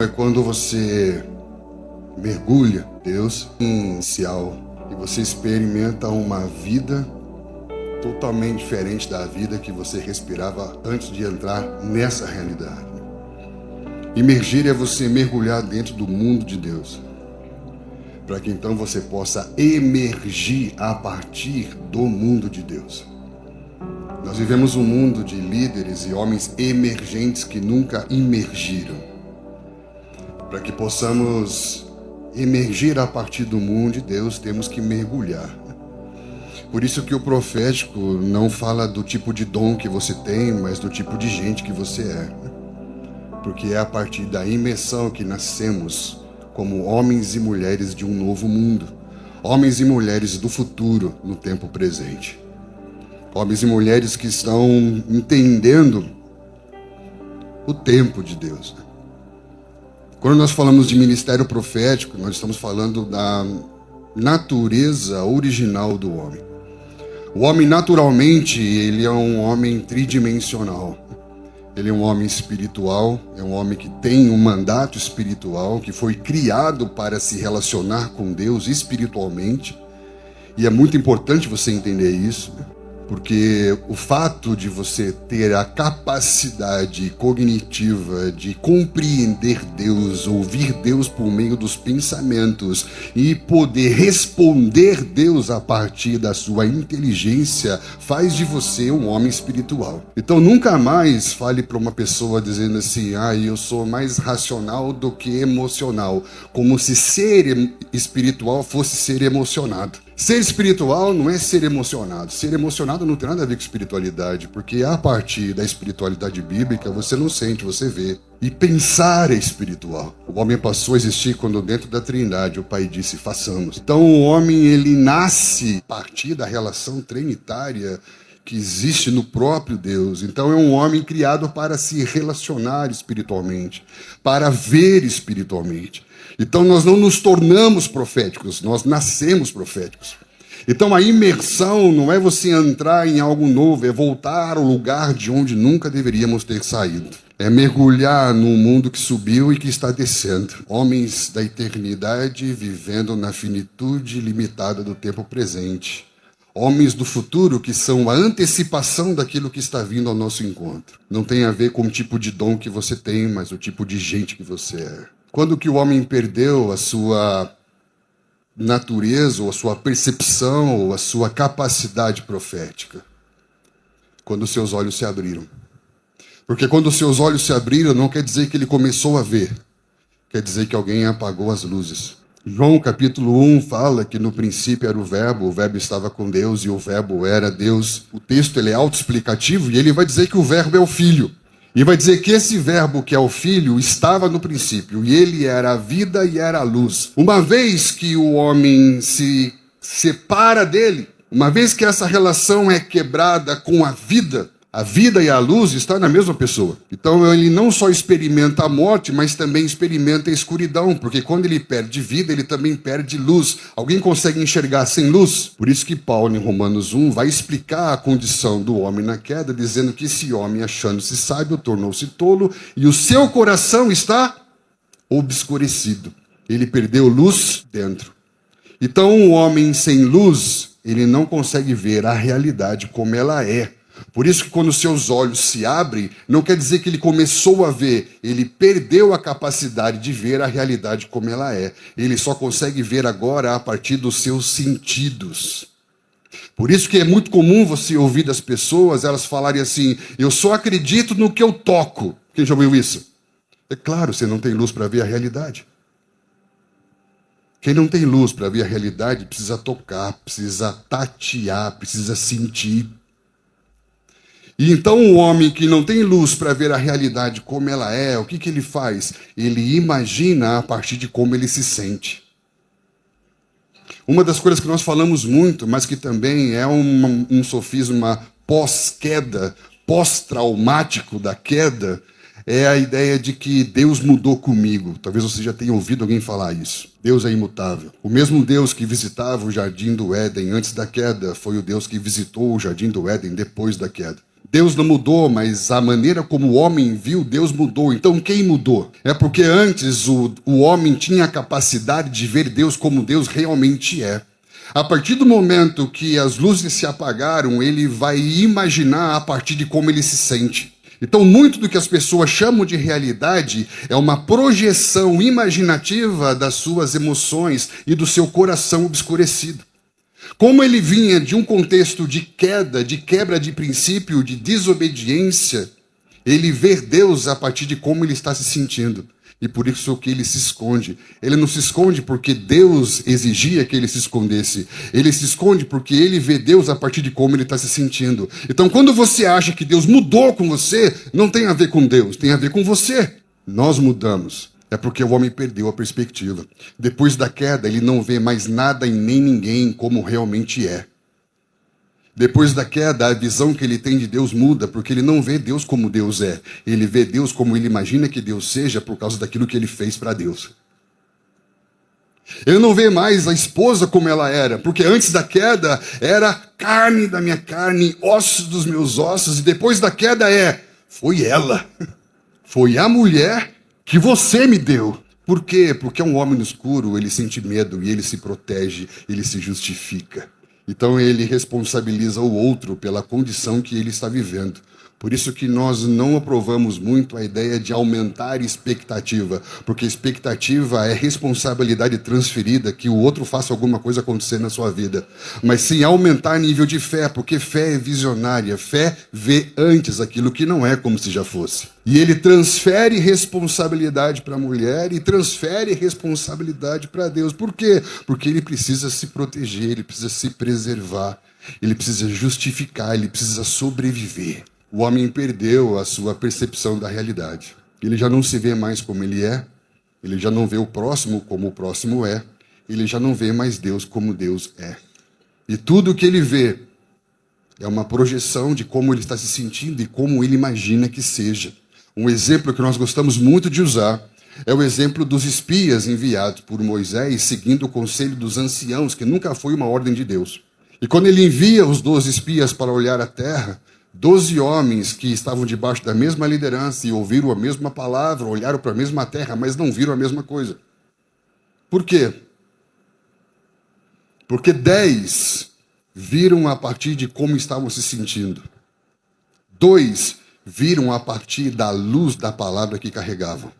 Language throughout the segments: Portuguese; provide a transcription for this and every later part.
É quando você mergulha em Deus inicial e você experimenta uma vida totalmente diferente da vida que você respirava antes de entrar nessa realidade. Imergir é você mergulhar dentro do mundo de Deus, para que então você possa emergir a partir do mundo de Deus. Nós vivemos um mundo de líderes e homens emergentes que nunca imergiram. Para que possamos emergir a partir do mundo de Deus, temos que mergulhar. Por isso que o profético não fala do tipo de dom que você tem, mas do tipo de gente que você é. Porque é a partir da imersão que nascemos como homens e mulheres de um novo mundo. Homens e mulheres do futuro no tempo presente. Homens e mulheres que estão entendendo o tempo de Deus. Quando nós falamos de ministério profético, nós estamos falando da natureza original do homem. O homem, naturalmente, ele é um homem tridimensional. Ele é um homem espiritual, é um homem que tem um mandato espiritual, que foi criado para se relacionar com Deus espiritualmente. E é muito importante você entender isso, porque o fato de você ter a capacidade cognitiva de compreender Deus, ouvir Deus por meio dos pensamentos e poder responder Deus a partir da sua inteligência, faz de você um homem espiritual. Então nunca mais fale para uma pessoa dizendo assim, eu sou mais racional do que emocional, como se ser espiritual fosse ser emocionado. Ser espiritual não é ser emocionado. Ser emocionado não tem nada a ver com espiritualidade, porque a partir da espiritualidade bíblica você não sente, você vê. E pensar é espiritual. O homem passou a existir quando dentro da Trindade o Pai disse, façamos. Então o homem ele nasce a partir da relação trinitária que existe no próprio Deus. Então é um homem criado para se relacionar espiritualmente, para ver espiritualmente. Então nós não nos tornamos proféticos, nós nascemos proféticos. Então a imersão não é você entrar em algo novo, é voltar ao lugar de onde nunca deveríamos ter saído. É mergulhar num mundo que subiu e que está descendo. Homens da eternidade vivendo na finitude limitada do tempo presente. Homens do futuro que são a antecipação daquilo que está vindo ao nosso encontro. Não tem a ver com o tipo de dom que você tem, mas o tipo de gente que você é. Quando que o homem perdeu a sua natureza, ou a sua percepção, ou a sua capacidade profética? Quando seus olhos se abriram. Porque quando seus olhos se abriram, não quer dizer que ele começou a ver. Quer dizer que alguém apagou as luzes. João capítulo 1 fala que no princípio era o verbo estava com Deus e o verbo era Deus. O texto ele é autoexplicativo e ele vai dizer que o verbo é o Filho. E vai dizer que esse verbo que é o Filho estava no princípio, e ele era a vida e era a luz. Uma vez que o homem se separa dele, uma vez que essa relação é quebrada com a vida e a luz está na mesma pessoa. Então ele não só experimenta a morte, mas também experimenta a escuridão, porque quando ele perde vida, ele também perde luz. Alguém consegue enxergar sem luz? Por isso que Paulo, em Romanos 1, vai explicar a condição do homem na queda, dizendo que esse homem, achando-se sábio, tornou-se tolo, e o seu coração está obscurecido. Ele perdeu luz dentro. Então um homem sem luz, ele não consegue ver a realidade como ela é. Por isso que quando seus olhos se abrem, não quer dizer que ele começou a ver, ele perdeu a capacidade de ver a realidade como ela é. Ele só consegue ver agora a partir dos seus sentidos. Por isso que é muito comum você ouvir das pessoas, elas falarem assim, eu só acredito no que eu toco. Quem já ouviu isso? É claro, você não tem luz para ver a realidade. Quem não tem luz para ver a realidade precisa tocar, precisa tatear, precisa sentir. E então o homem que não tem luz para ver a realidade como ela é, o que ele faz? Ele imagina a partir de como ele se sente. Uma das coisas que nós falamos muito, mas que também é um sofisma pós-queda, pós-traumático da queda, é a ideia de que Deus mudou comigo. Talvez você já tenha ouvido alguém falar isso. Deus é imutável. O mesmo Deus que visitava o jardim do Éden antes da queda foi o Deus que visitou o jardim do Éden depois da queda. Deus não mudou, mas a maneira como o homem viu, Deus mudou. Então quem mudou? É porque antes o homem tinha a capacidade de ver Deus como Deus realmente é. A partir do momento que as luzes se apagaram, ele vai imaginar a partir de como ele se sente. Então, muito do que as pessoas chamam de realidade é uma projeção imaginativa das suas emoções e do seu coração obscurecido. Como ele vinha de um contexto de queda, de quebra de princípio, de desobediência, ele vê Deus a partir de como ele está se sentindo. E por isso que ele se esconde. Ele não se esconde porque Deus exigia que ele se escondesse. Ele se esconde porque ele vê Deus a partir de como ele está se sentindo. Então, quando você acha que Deus mudou com você, não tem a ver com Deus, tem a ver com você. Nós mudamos. É porque o homem perdeu a perspectiva. Depois da queda, ele não vê mais nada e nem ninguém como realmente é. Depois da queda, a visão que ele tem de Deus muda, porque ele não vê Deus como Deus é. Ele vê Deus como ele imagina que Deus seja por causa daquilo que ele fez para Deus. Ele não vê mais a esposa como ela era, porque antes da queda era carne da minha carne, ossos dos meus ossos, e depois da queda foi ela. Foi a mulher que você me deu. Por quê? Porque é um homem no escuro, ele sente medo e ele se protege, ele se justifica. Então ele responsabiliza o outro pela condição que ele está vivendo. Por isso que nós não aprovamos muito a ideia de aumentar expectativa, porque expectativa é responsabilidade transferida, que o outro faça alguma coisa acontecer na sua vida. Mas sim aumentar nível de fé, porque fé é visionária, fé vê antes aquilo que não é como se já fosse. E ele transfere responsabilidade para a mulher e transfere responsabilidade para Deus. Por quê? Porque ele precisa se proteger, ele precisa se preservar, ele precisa justificar, ele precisa sobreviver. O homem perdeu a sua percepção da realidade. Ele já não se vê mais como ele é, ele já não vê o próximo como o próximo é, ele já não vê mais Deus como Deus é. E tudo o que ele vê é uma projeção de como ele está se sentindo e como ele imagina que seja. Um exemplo que nós gostamos muito de usar é o exemplo dos espias enviados por Moisés, seguindo o conselho dos anciãos, que nunca foi uma ordem de Deus. E quando ele envia os 12 espias para olhar a terra, 12 homens que estavam debaixo da mesma liderança e ouviram a mesma palavra, olharam para a mesma terra, mas não viram a mesma coisa. Por quê? Porque 10 viram a partir de como estavam se sentindo. 2 viram a partir da luz da palavra que carregavam.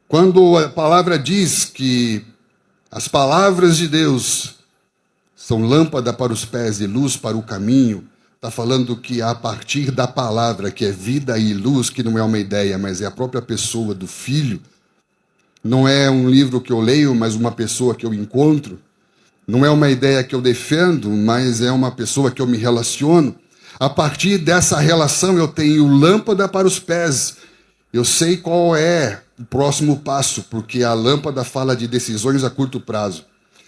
Quando a palavra diz que as palavras de Deus são lâmpada para os pés e luz para o caminho, está falando que a partir da palavra, que é vida e luz, que não é uma ideia, mas é a própria pessoa do Filho, não é um livro que eu leio, mas uma pessoa que eu encontro, não é uma ideia que eu defendo, mas é uma pessoa que eu me relaciono. A partir dessa relação eu tenho lâmpada para os pés, eu sei qual é o próximo passo, porque a lâmpada fala de decisões a curto prazo.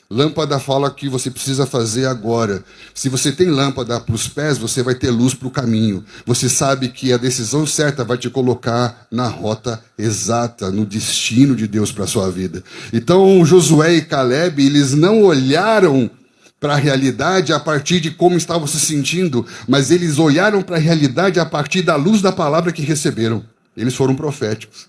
Lâmpada fala que você precisa fazer agora. Se você tem lâmpada para os pés, você vai ter luz para o caminho. Você sabe que a decisão certa vai te colocar na rota exata, no destino de Deus para a sua vida. Então, Josué e Caleb, eles não olharam para a realidade a partir de como estavam se sentindo, mas eles olharam para a realidade a partir da luz da palavra que receberam. Eles foram proféticos.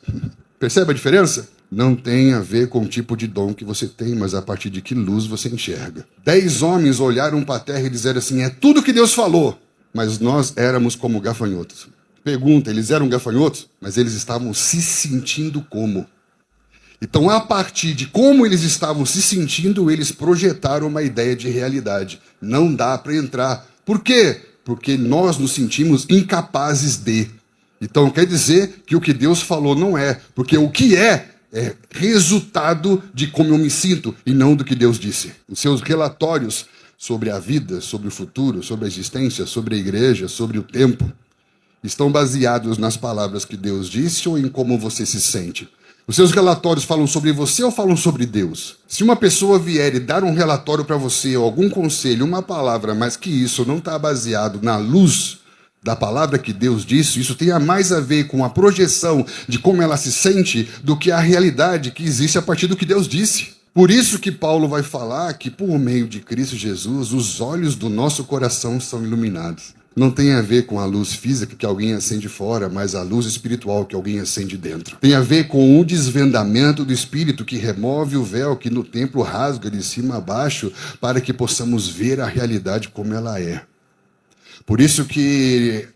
Percebe a diferença? Não tem a ver com o tipo de dom que você tem, mas a partir de que luz você enxerga. 10 homens olharam para a terra e disseram assim, é tudo que Deus falou, mas nós éramos como gafanhotos. Pergunta, eles eram gafanhotos? Mas eles estavam se sentindo como? Então, a partir de como eles estavam se sentindo, eles projetaram uma ideia de realidade. Não dá para entrar. Por quê? Porque nós nos sentimos incapazes de. Então, quer dizer que o que Deus falou não é, porque o que é resultado de como eu me sinto e não do que Deus disse. Os seus relatórios sobre a vida, sobre o futuro, sobre a existência, sobre a igreja, sobre o tempo, estão baseados nas palavras que Deus disse ou em como você se sente? Os seus relatórios falam sobre você ou falam sobre Deus? Se uma pessoa vier e dar um relatório para você, ou algum conselho, uma palavra, mas que isso não está baseado na luz da palavra que Deus disse, isso tem mais a ver com a projeção de como ela se sente do que a realidade que existe a partir do que Deus disse. Por isso que Paulo vai falar que por meio de Cristo Jesus, os olhos do nosso coração são iluminados. não tem a ver com a luz física que alguém acende fora, mas a luz espiritual que alguém acende dentro. Tem a ver com o desvendamento do Espírito que remove o véu que no templo rasga de cima a baixo para que possamos ver a realidade como ela é. Por isso que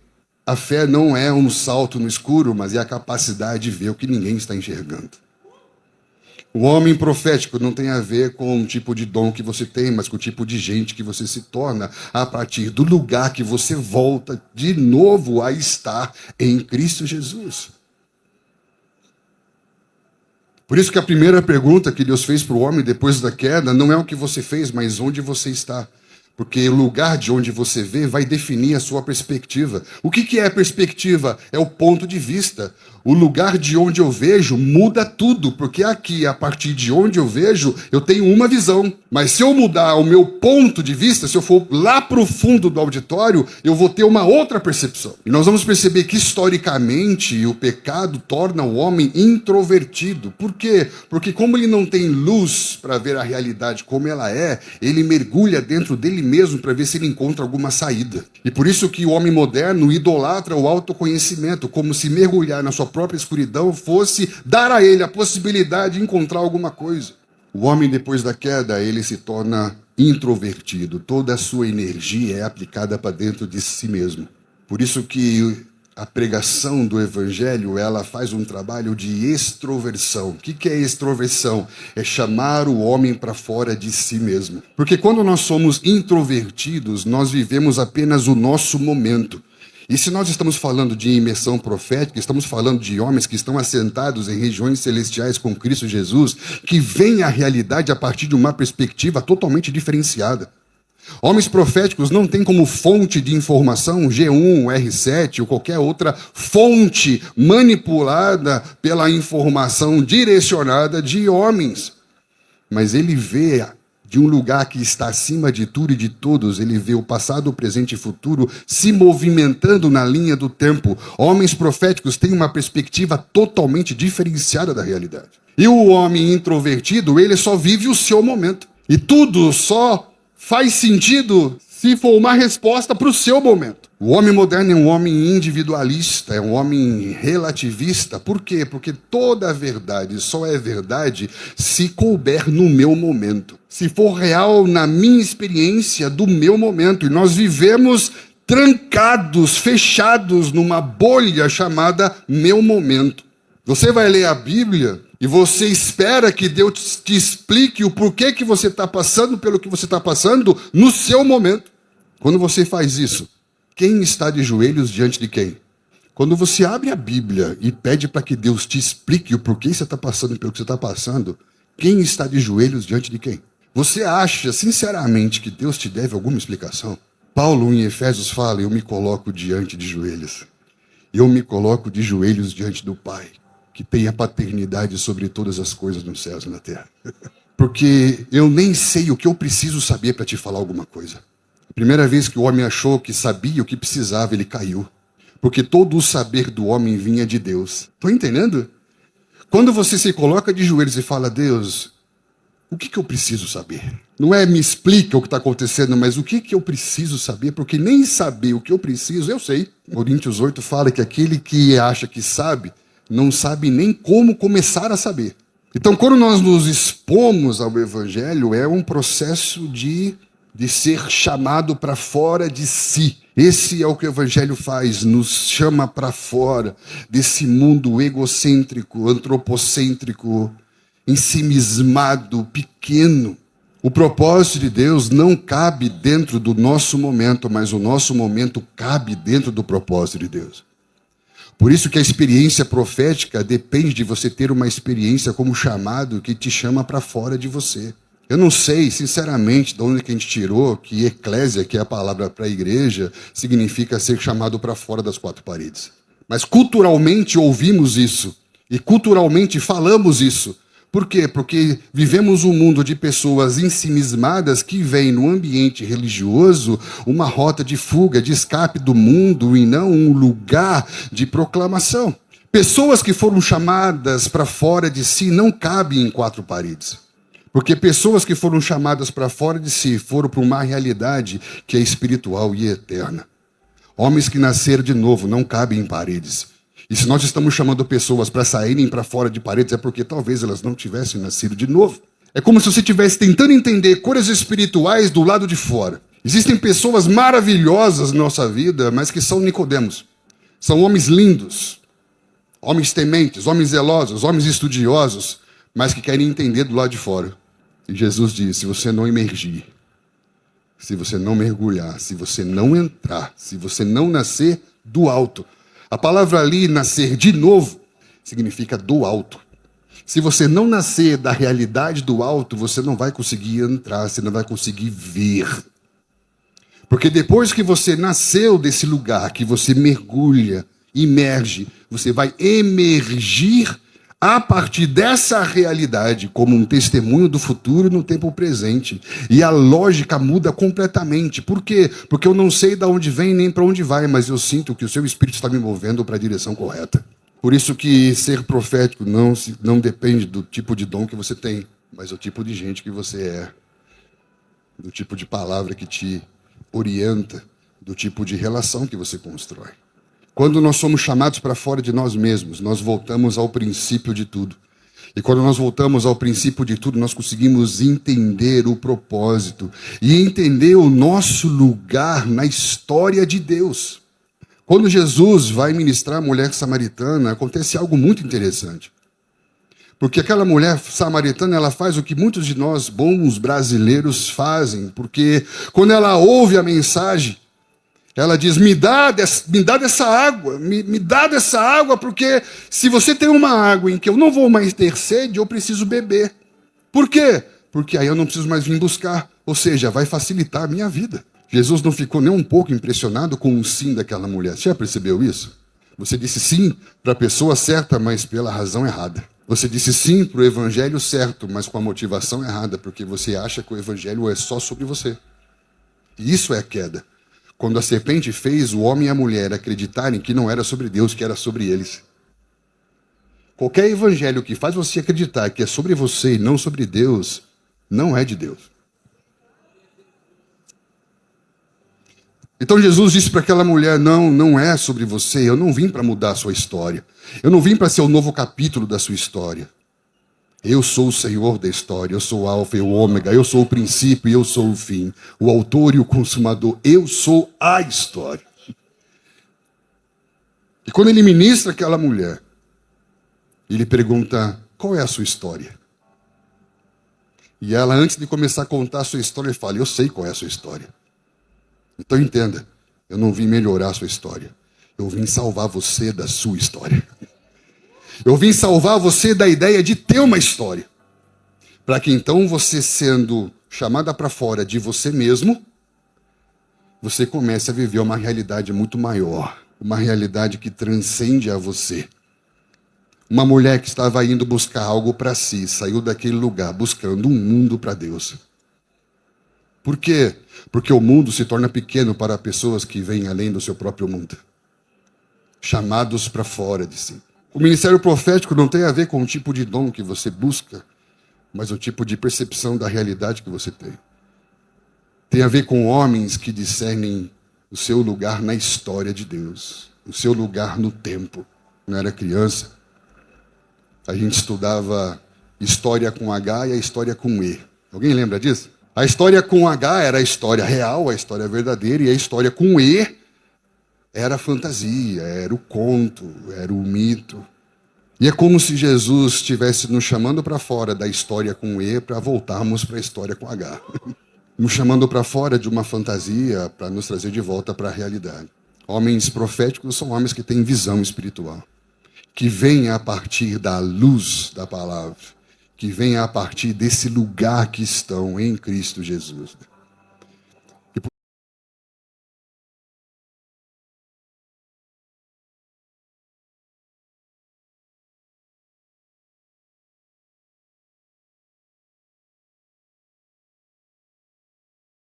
a fé não é um salto no escuro, mas é a capacidade de ver o que ninguém está enxergando. O homem profético não tem a ver com o tipo de dom que você tem, mas com o tipo de gente que você se torna a partir do lugar que você volta de novo a estar em Cristo Jesus. Por isso que a primeira pergunta que Deus fez para o homem depois da queda não é o que você fez, mas onde você está. Porque o lugar de onde você vê vai definir a sua perspectiva. O que é perspectiva? É o ponto de vista. O lugar de onde eu vejo muda tudo, porque aqui, a partir de onde eu vejo, eu tenho uma visão. Mas se eu mudar o meu ponto de vista, se eu for lá para o fundo do auditório, eu vou ter uma outra percepção. E nós vamos perceber que, historicamente, o pecado torna o homem introvertido. Por quê? Porque como ele não tem luz para ver a realidade como ela é, ele mergulha dentro dele mesmo para ver se ele encontra alguma saída. E por isso que o homem moderno idolatra o autoconhecimento, como se mergulhar na sua própria escuridão fosse dar a ele a possibilidade de encontrar alguma coisa. O homem, depois da queda, ele se torna introvertido. Toda a sua energia é aplicada para dentro de si mesmo. Por isso que a pregação do evangelho, ela faz um trabalho de extroversão. O que é extroversão? É chamar o homem para fora de si mesmo. Porque quando nós somos introvertidos, nós vivemos apenas o nosso momento. E se nós estamos falando de imersão profética, estamos falando de homens que estão assentados em regiões celestiais com Cristo Jesus, que veem a realidade a partir de uma perspectiva totalmente diferenciada. Homens proféticos não têm como fonte de informação G1, R7 ou qualquer outra fonte manipulada pela informação direcionada de homens. Mas ele vê de um lugar que está acima de tudo e de todos, ele vê o passado, o presente e o futuro se movimentando na linha do tempo. Homens proféticos têm uma perspectiva totalmente diferenciada da realidade. E o homem introvertido, ele só vive o seu momento. E tudo só faz sentido se for uma resposta para o seu momento. O homem moderno é um homem individualista, é um homem relativista. Por quê? Porque toda a verdade só é verdade se couber no meu momento. Se for real na minha experiência do meu momento. E nós vivemos trancados, fechados numa bolha chamada meu momento. Você vai ler a Bíblia e você espera que Deus te explique o porquê que você está passando pelo que você está passando no seu momento. Quando você faz isso, quem está de joelhos diante de quem? Quando você abre a Bíblia e pede para que Deus te explique o porquê você está passando pelo que você está passando, quem está de joelhos diante de quem? Você acha, sinceramente, que Deus te deve alguma explicação? Paulo, em Efésios, fala, eu me coloco diante de joelhos. Eu me coloco de joelhos diante do Pai, que tem a paternidade sobre todas as coisas nos céus e na terra. Porque eu nem sei o que eu preciso saber para te falar alguma coisa. A primeira vez que o homem achou que sabia o que precisava, ele caiu. Porque todo o saber do homem vinha de Deus. Estão entendendo? Quando você se coloca de joelhos e fala, Deus, o que eu preciso saber? Não é me explica o que está acontecendo, mas o que eu preciso saber? Porque nem saber o que eu preciso, eu sei. Coríntios 8 fala que aquele que acha que sabe, não sabe nem como começar a saber. Então, quando nós nos expomos ao Evangelho, é um processo de ser chamado para fora de si. Esse é o que o Evangelho faz, nos chama para fora desse mundo egocêntrico, antropocêntrico, ensimismado, pequeno. O propósito de Deus não cabe dentro do nosso momento, mas o nosso momento cabe dentro do propósito de Deus. Por isso que a experiência profética depende de você ter uma experiência como chamado que te chama para fora de você. Eu não sei, sinceramente, de onde que a gente tirou que eclésia, que é a palavra para a igreja, significa ser chamado para fora das quatro paredes. Mas culturalmente ouvimos isso e culturalmente falamos isso. Por quê? Porque vivemos um mundo de pessoas ensimismadas que veem no ambiente religioso uma rota de fuga, de escape do mundo e não um lugar de proclamação. Pessoas que foram chamadas para fora de si não cabem em quatro paredes. Porque pessoas que foram chamadas para fora de si foram para uma realidade que é espiritual e eterna. Homens que nasceram de novo não cabem em paredes. E se nós estamos chamando pessoas para saírem para fora de paredes, é porque talvez elas não tivessem nascido de novo. É como se você estivesse tentando entender coisas espirituais do lado de fora. Existem pessoas maravilhosas na nossa vida, mas que são Nicodemos. São homens lindos, homens tementes, homens zelosos, homens estudiosos, mas que querem entender do lado de fora. E Jesus diz, se você não emergir, se você não mergulhar, se você não entrar, se você não nascer do alto. A palavra ali, nascer de novo, significa do alto. Se você não nascer da realidade do alto, você não vai conseguir entrar, você não vai conseguir ver. Porque depois que você nasceu desse lugar, que você mergulha, emerge, você vai emergir a partir dessa realidade como um testemunho do futuro no tempo presente. E a lógica muda completamente. Por quê? Porque eu não sei de onde vem nem para onde vai, mas eu sinto que o seu Espírito está me movendo para a direção correta. Por isso que ser profético não depende do tipo de dom que você tem, mas do tipo de gente que você é, do tipo de palavra que te orienta, do tipo de relação que você constrói. Quando nós somos chamados para fora de nós mesmos, nós voltamos ao princípio de tudo. E quando nós voltamos ao princípio de tudo, nós conseguimos entender o propósito e entender o nosso lugar na história de Deus. Quando Jesus vai ministrar a mulher samaritana, acontece algo muito interessante. Porque aquela mulher samaritana, ela faz o que muitos de nós, bons brasileiros, fazem. Porque quando ela ouve a mensagem, ela diz, me dá dessa água, me dá dessa água, porque se você tem uma água em que eu não vou mais ter sede, eu preciso beber. Por quê? Porque aí eu não preciso mais vir buscar. Ou seja, vai facilitar a minha vida. Jesus não ficou nem um pouco impressionado com o sim daquela mulher. Você já percebeu isso? Você disse sim para a pessoa certa, mas pela razão errada. Você disse sim para o evangelho certo, mas com a motivação errada, porque você acha que o evangelho é só sobre você. E isso é a queda. Quando a serpente fez o homem e a mulher acreditarem que não era sobre Deus, que era sobre eles. Qualquer evangelho que faz você acreditar que é sobre você e não sobre Deus, não é de Deus. Então Jesus disse para aquela mulher, não é sobre você, eu não vim para mudar a sua história. Eu não vim para ser o novo capítulo da sua história. Eu sou o Senhor da história, eu sou o Alfa e o Ômega, eu sou o princípio e eu sou o fim, o autor e o consumador, eu sou a história. E quando ele ministra aquela mulher, ele pergunta, qual é a sua história? E ela, antes de começar a contar a sua história, fala, eu sei qual é a sua história. Então entenda, eu não vim melhorar a sua história, eu vim salvar você da sua história. Eu vim salvar você da ideia de ter uma história. Para que então você, sendo chamada para fora de você mesmo, você comece a viver uma realidade muito maior. Uma realidade que transcende a você. Uma mulher que estava indo buscar algo para si, saiu daquele lugar buscando um mundo para Deus. Por quê? Porque o mundo se torna pequeno para pessoas que vêm além do seu próprio mundo. Chamados para fora de si. O ministério profético não tem a ver com o tipo de dom que você busca, mas o tipo de percepção da realidade que você tem. Tem a ver com homens que discernem o seu lugar na história de Deus, o seu lugar no tempo. Quando eu era criança, a gente estudava história com H e a história com E. Alguém lembra disso? A história com H era a história real, a história verdadeira, e a história com E era a fantasia, era o conto, era o mito. E é como se Jesus estivesse nos chamando para fora da história com E para voltarmos para a história com H. Nos chamando para fora de uma fantasia para nos trazer de volta para a realidade. Homens proféticos são homens que têm visão espiritual, que vêm a partir da luz da palavra, que vêm a partir desse lugar que estão em Cristo Jesus.